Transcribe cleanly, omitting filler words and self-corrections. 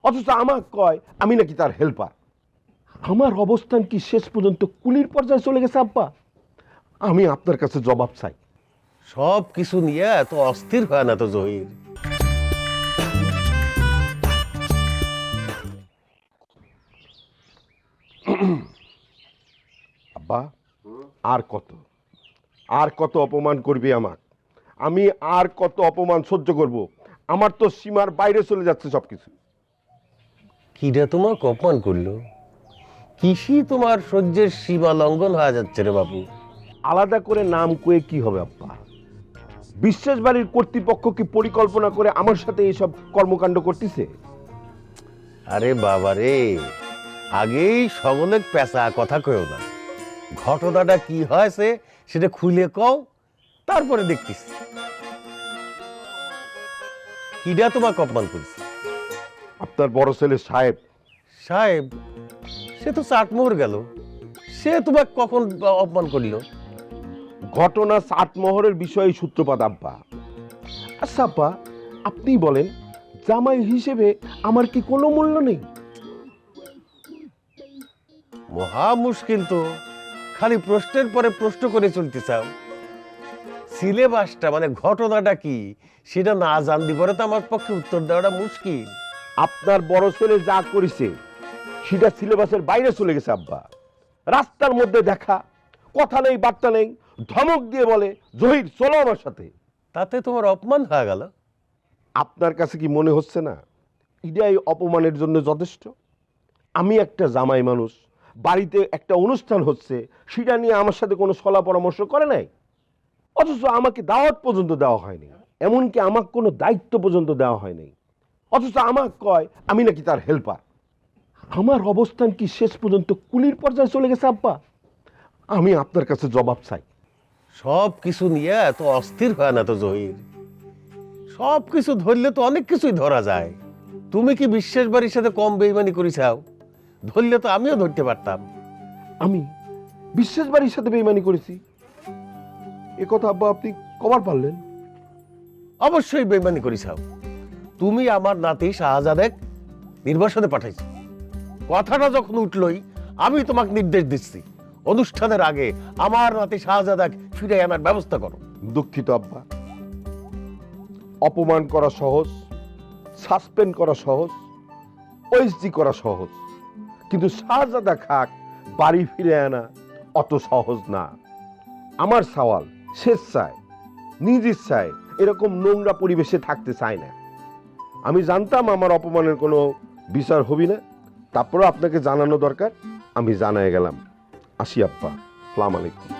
অথচ আমাকে কয় আমি নাকি তার হেল্পার। আমার অবস্থান কি শেষ পর্যন্ত কুলির পর্যায়ে চলে গেছে আব্বা? আমি আপনার কাছে জবাব চাই। সব কিছু নিয়ে এত অস্থির হয় না তো জহির। আব্বা, আর কত অপমান করবি আমাক? আমি আর কত অপমান সহ্য করব? আমার তো সীমার বাইরে চলে যাচ্ছে সবকিছু। কিরা তোমাকে অপমান করলো? কিসি তোমার সহ্যের সীমা লঙ্ঘন হয়ে যাচ্ছে রে বাবু? আলাদা করে নাম কয়ে কি হবে আব্বা? বিশ্বাস বাড়ির কর্তৃপক্ষ কি পরিকল্পনা করে আমার সাথে এইসব কর্মকাণ্ড করতেছে? আরে বাবা রে, আগেই সকলের পেঁচা কথা কয়েও না। ঘটনাটা কি হয়েছে সেটা খুলে কও, তারপরে দেখতিস। কিরা তোমাকে অপমান করেছে? আপনার বড় ছেলে সাহেব। সাহেব? সে তো চাটমোহর গেল, সে তোমাকে কখন অপমান করলো? ঘটনা চাটমোহরের বিষয়ে সূত্রপাত আব্বা। আচ্ছা আব্বা, আপনি বলেন, জামাই হিসেবে আমার কি কোনো মূল্য নেই? মহা মুশকিল তো, খালি প্রশ্নের পরে প্রশ্ন করে চলতে চাও। সিলেবাসটা মানে ঘটনাটা কি সেটা না জানতে পারে তো আমার পক্ষে উত্তর দেওয়াটা মুশকিল। আপনার বড় ছেলে যা করেছে সেটা সিলেবাসের বাইরে চলে গেছে আব্বা। রাস্তার মধ্যে দেখা, কথা নেই বার্তা নেই, ধমক দিয়ে বলে জহির চলো আমার সাথে। তাতে তোমার অপমান হয়ে গেল? আপনার কাছে কি মনে হচ্ছে না এটাই অপমানের জন্য যথেষ্ট? আমি একটা জামাই মানুষ, বাড়িতে একটা অনুষ্ঠান হচ্ছে, সেটা নিয়ে আমার সাথে কোনো সলা পরামর্শ করে নাই। অথচ আমাকে দাওয়াত পর্যন্ত দেওয়া হয়নি, এমনকি আমাকে কোনো দায়িত্ব পর্যন্ত দেওয়া হয়নি। অথচ আমাকে কয় আমি নাকি তার হেল্পার। আমার অবস্থান কি শেষ পর্যন্ত কুলির পর্যায়ে চলে গেছে আব্বা? আমি আপনার কাছে জবাব চাই। সব কিছু নিয়ে এত অস্থির হয় না তো জহির। সব কিছু ধরলে তো অনেক কিছুই ধরা যায়। তুমি কি বিশ্বাস বাড়ির সাথে কম বেইমানি করেছাও? ধরলে তো আমিও ধরতে পারতাম। আমি বিশ্বাস বাড়ির সাথে বেইমানি করেছি এ কথা আব্বা আপনি কবার পারলেন? অবশ্যই বেইমানি করেছাও। তুমি আমার নাতি শাহজাদেক নির্বাসনে পাঠাইছো। কথাটা যখন উঠলই আমি তোমাকে নির্দেশ দিচ্ছি, অনুষ্ঠানের আগে আমার নাতি শাহজাদাক ফিরে আনার ব্যবস্থা করো। দুঃখিত আব্বা, অপমান করা সহজ, সাসপেন্ড করা সহজ, ওএসডি করা সহজ, কিন্তু শাহজাদা খাক বাড়ি ফিরে আনা অত সহজ না। আমার সওয়াল স্বেচ্ছায়, নিজ ইচ্ছায় এরকম নোংরা পরিবেশে থাকতে চাই না। আমি জানতাম আমার অপমানের কোনো বিচার হবি না, তারপরে আপনাকে জানানো দরকার, আমি জানাই গেলাম। আসি আব্বা, আসসালামু আলাইকুম।